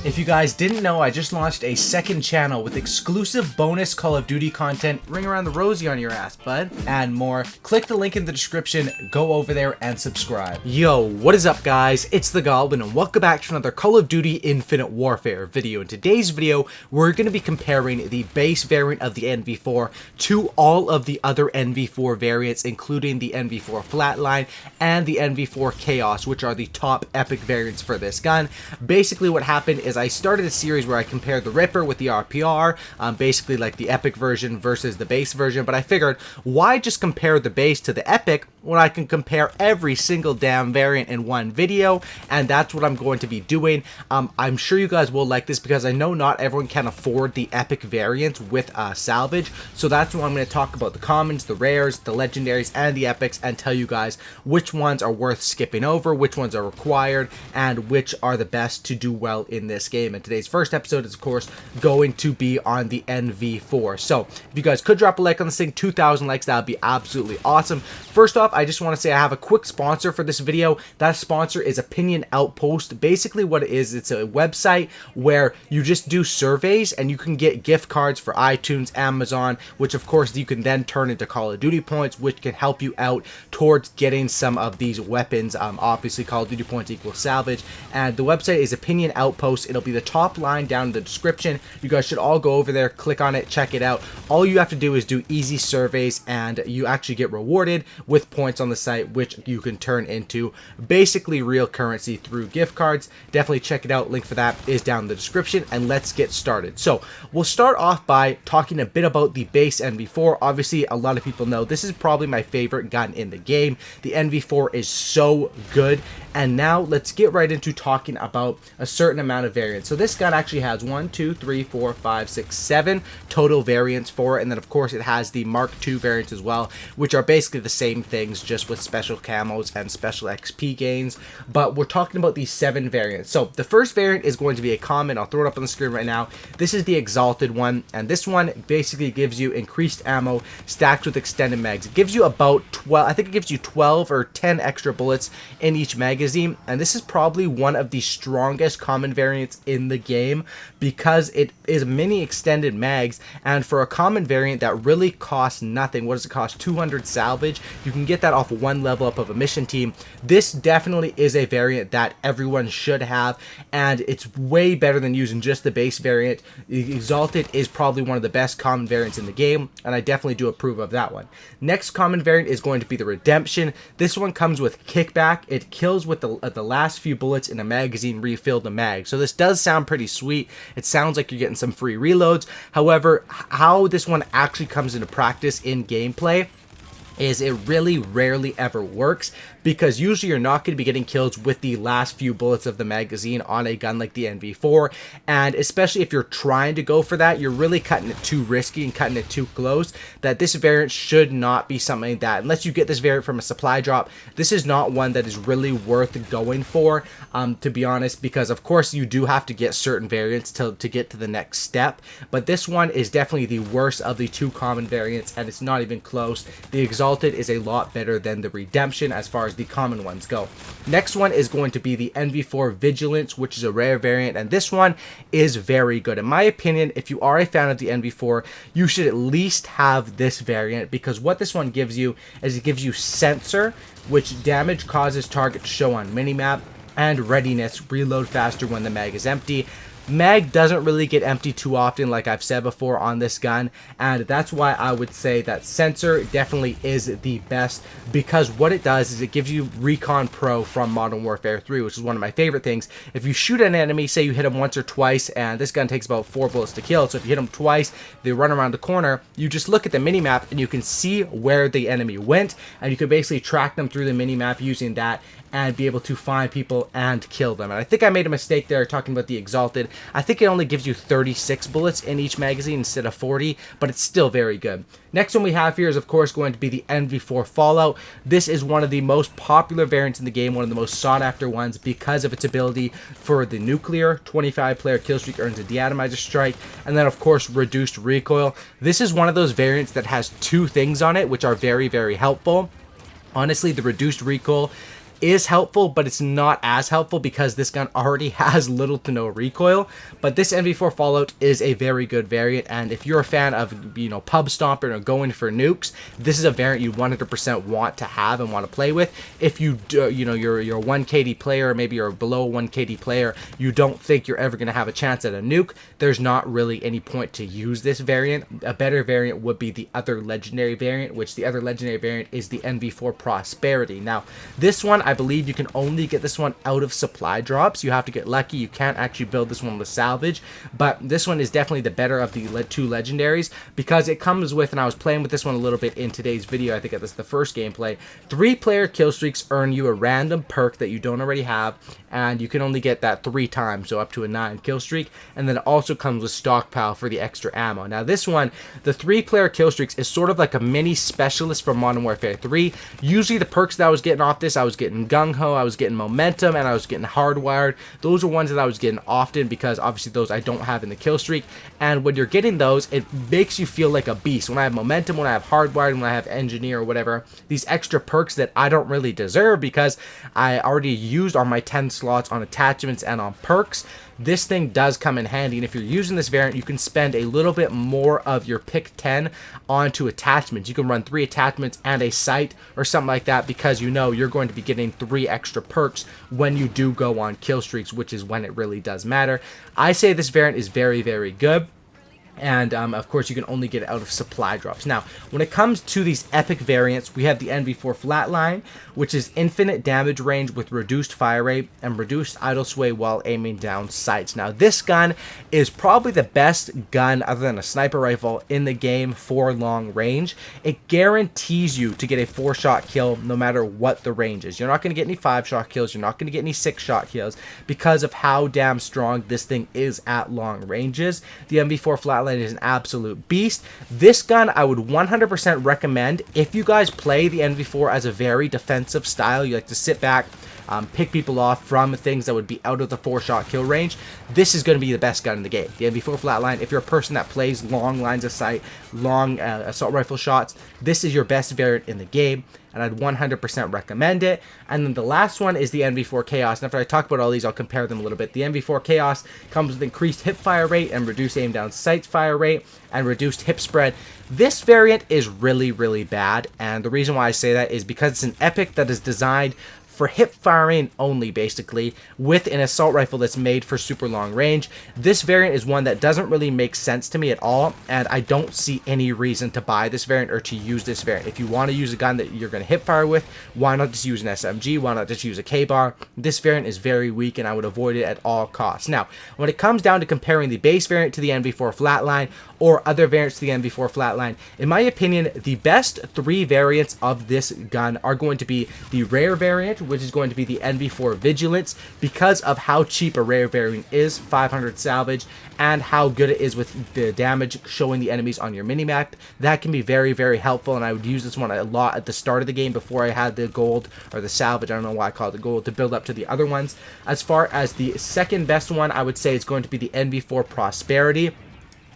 If you guys didn't know, I just launched a second channel with exclusive bonus Call of Duty content, ring around the rosy on your ass, bud, and more. Click the link in the description, go over there and subscribe. Yo, what is up guys? It's the Goblin and welcome back to another Call of Duty Infinite Warfare video. In today's video, we're going to be comparing the base variant of the NV4 to all of the other NV4 variants, including the NV4 FLATLINE and the NV4 Chaos, which are the top epic variants for this gun. Basically what happened is I started a series where I compared the Ripper with the RPR, basically like the epic version versus the base version, but I figured why just compare the base to the epic when I can compare every single damn variant in one video, and that's what I'm going to be doing. I'm sure you guys will like this because I know not everyone can afford the epic variants with salvage, so that's why I'm going to talk about the commons, the rares, the legendaries, and the epics, and tell you guys which ones are worth skipping over, which ones are required, and which are the best to do well in this game. And today's first episode is of course going to be on the NV4. So if you guys could drop a like on this thing, 2,000 likes, that would be absolutely awesome. First off, I just want to say I have a quick sponsor for this video. That sponsor is Opinion Outpost. Basically what it is, it's a website where you just do surveys and you can get gift cards for iTunes, Amazon, which of course you can then turn into Call of Duty points, which can help you out towards getting some of these weapons. Obviously Call of Duty points equals salvage, and the website is Opinion Outpost. It'll be the top line down in the description. You guys should all go over there, click on it, check it out. All you have to do is do easy surveys and you actually get rewarded with points on the site, which you can turn into basically real currency through gift cards. Definitely check it out. Link for that is down in the description, and let's get started. So we'll start off by talking a bit about the base NV4. Obviously a lot of people know this is probably my favorite gun in the game. The NV4 is so good. And now let's get right into talking about a certain amount of variants. So this gun actually has 1, 2, 3, 4, 5, 6, 7 total variants for it. And then of course it has the Mark II variants as well, which are basically the same things, just with special camos and special XP gains. But we're talking about these 7 variants. So the first variant is going to be a common. I'll throw it up on the screen right now. This is the Exalted one. And this one basically gives you increased ammo stacked with extended mags. It gives you about 12, I think it gives you 12 or 10 extra bullets in each magazine. And this is probably one of the strongest common variants in the game because it is mini extended mags, and for a common variant that really costs nothing, what does it cost? 200 salvage. You can get that off one level up of a mission team. This definitely is a variant that everyone should have, and it's way better than using just the base variant. The Exalted is probably one of the best common variants in the game, and I definitely do approve of that one. Next common variant is going to be the Redemption. This one comes with kickback. It kills with the last few bullets in a magazine refilled the mag. So this does sound pretty sweet. It sounds like you're getting some free reloads. However, how this one actually comes into practice in gameplay is it really rarely ever works, because usually you're not going to be getting kills with the last few bullets of the magazine on a gun like the NV4, and especially if you're trying to go for that, you're really cutting it too risky and cutting it too close. That this variant should not be something that, unless you get this variant from a supply drop, this is not one that is really worth going for, to be honest, because of course you do have to get certain variants to get to the next step, but this one is definitely the worst of the two common variants, and it's not even close. The Exalted is a lot better than the Redemption as far as the common ones go. Next one is going to be the NV4 Vigilance, which is a rare variant, and this one is very good. In my opinion, if you are a fan of the NV4, you should at least have this variant, because what this one gives you is it gives you Sensor, which damage causes target to show on minimap, and Readiness, reload faster when the mag is empty. Mag doesn't really get empty too often, like I've said before on this gun, and that's why I would say that Sensor definitely is the best, because what it does is it gives you Recon Pro from Modern Warfare 3, which is one of my favorite things. If you shoot an enemy, say you hit him once or twice, and this gun takes about 4 bullets to kill, so if you hit them twice, they run around the corner, you just look at the minimap and you can see where the enemy went, and you can basically track them through the minimap using that and be able to find people and kill them. And I think I made a mistake there talking about the Exalted. I think it only gives you 36 bullets in each magazine instead of 40, but it's still very good. Next one we have here is of course going to be the NV4 Fallout. This is one of the most popular variants in the game, one of the most sought after ones because of its ability for the nuclear, 25 player kill streak earns a deatomizer strike, and then of course reduced recoil. This is one of those variants that has 2 things on it which are very, very helpful. Honestly, the reduced recoil is helpful, but it's not as helpful because this gun already has little to no recoil. But this NV4 Fallout is a very good variant, and if you're a fan of, you know, pub stomping or going for nukes, this is a variant you 100% want to have and want to play with. If you do, you know, you're a 1 KD player, or maybe you're below 1 KD player, you don't think you're ever going to have a chance at a nuke, there's not really any point to use this variant. A better variant would be the other legendary variant, which the other legendary variant is the NV4 Prosperity. Now, this one, I believe you can only get this one out of supply drops. You have to get lucky. You can't actually build this one with salvage, but this one is definitely the better of the two legendaries because it comes with, and I was playing with this one a little bit in today's video, I think this is the first gameplay, 3-player kill streaks earn you a random perk that you don't already have, and you can only get that 3 times, so up to a 9 kill streak, and then it also comes with stockpile for the extra ammo. Now this one, the 3-player kill streaks is sort of like a mini specialist for Modern Warfare 3. Usually the perks that I was getting off this, I was getting gung-ho, I was getting momentum, and I was getting hardwired. Those are ones that I was getting often because obviously those I don't have in the kill streak, and when you're getting those, it makes you feel like a beast. When I have momentum, when I have hardwired, when I have engineer or whatever, these extra perks that I don't really deserve because I already used on my 10 slots on attachments and on perks, this thing does come in handy. And if you're using this variant, you can spend a little bit more of your pick 10 onto attachments. You can run 3 attachments and a sight or something like that because you know you're going to be getting 3 extra perks when you do go on kill streaks, which is when it really does matter. I say this variant is very, very good. And of course you can only get it out of supply drops. Now when it comes to these epic variants, we have the NV4 Flatline, which is infinite damage range with reduced fire rate and reduced idle sway while aiming down sights. Now this gun is probably the best gun other than a sniper rifle in the game for long range. It guarantees you to get a 4-shot kill no matter what the range is. You're not going to get any 5-shot kills, you're not going to get any 6-shot kills because of how damn strong this thing is at long ranges. The NV4 Flatline is an absolute beast. This gun I would 100% recommend if you guys play the NV4 as a very defensive style. You like to sit back, pick people off from things that would be out of the 4-shot kill range. This is going to be the best gun in the game. The NV4 Flatline, if you're a person that plays long lines of sight, long assault rifle shots, this is your best variant in the game, and I'd 100% recommend it. And then the last one is the NV4 Chaos. And after I talk about all these, I'll compare them a little bit. The NV4 Chaos comes with increased hip fire rate and reduced aim down sights fire rate and reduced hip spread. This variant is really, really bad, and the reason why I say that is because it's an epic that is designed for hip firing only, basically, with an assault rifle that's made for super long range. This variant is one that doesn't really make sense to me at all, and I don't see any reason to buy this variant or to use this variant. If you want to use a gun that you're going to hip fire with, why not just use an SMG? Why not just use a K-bar? This variant is very weak, and I would avoid it at all costs. Now, when it comes down to comparing the base variant to the NV4 Flatline or other variants to the NV4 Flatline, in my opinion, the best 3 variants of this gun are going to be the rare variant, which is going to be the NV4 Vigilance, because of how cheap a rare variant is, 500 salvage, and how good it is with the damage showing the enemies on your minimap. That can be very, very helpful, and I would use this one a lot at the start of the game before I had the gold or the salvage, I don't know why I call it the gold, to build up to the other ones. As far as the second best one, I would say it's going to be the NV4 Prosperity.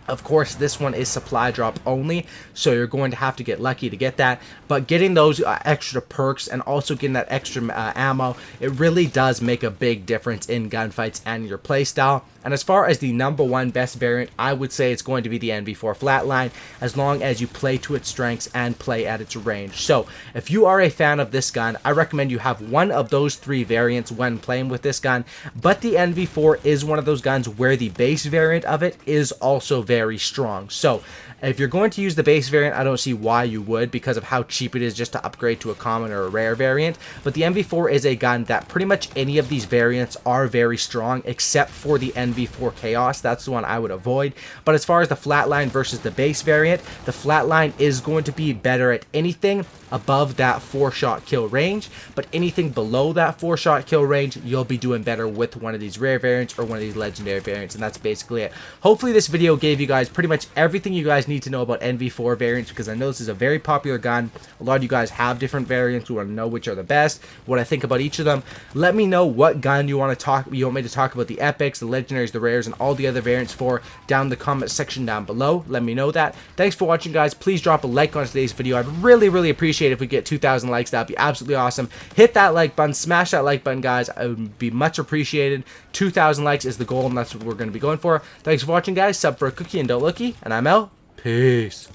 Of course, this one is supply drop only, so you're going to have to get lucky to get that. But getting those extra perks and also getting that extra ammo, it really does make a big difference in gunfights and your playstyle. And as far as the #1 best variant, I would say it's going to be the NV4 Flatline, as long as you play to its strengths and play at its range. So, if you are a fan of this gun, I recommend you have one of those 3 variants when playing with this gun. But the NV4 is one of those guns where the base variant of it is also very strong. So, if you're going to use the base variant, I don't see why you would, because of how cheap it is just to upgrade to a common or a rare variant. But the NV4 is a gun that pretty much any of these variants are very strong, except for the NV4 Chaos. That's the one I would avoid. But as far as the Flatline versus the base variant, the Flatline is going to be better at anything above that 4-shot kill range, but anything below that 4-shot kill range, you'll be doing better with one of these rare variants or one of these legendary variants, and that's basically it. Hopefully this video gave you guys pretty much everything you guys need to know about NV4 variants, because I know this is a very popular gun. A lot of you guys have different variants. We want to know which are the best, what I think about each of them. Let me know what gun you want me to talk about, the epics, the legendaries, the rares, and all the other variants for down in the comment section down below. Let me know that. Thanks for watching, guys. Please drop a like on today's video. I'd really, really appreciate appreciate it if we get 2,000 likes. That'd be absolutely awesome. Hit that like button, smash that like button, guys. It would be much appreciated. 2,000 likes is the goal, and that's what we're going to be going for. Thanks for watching, guys. Sub for a cookie and don't looky, and I'm out. Peace.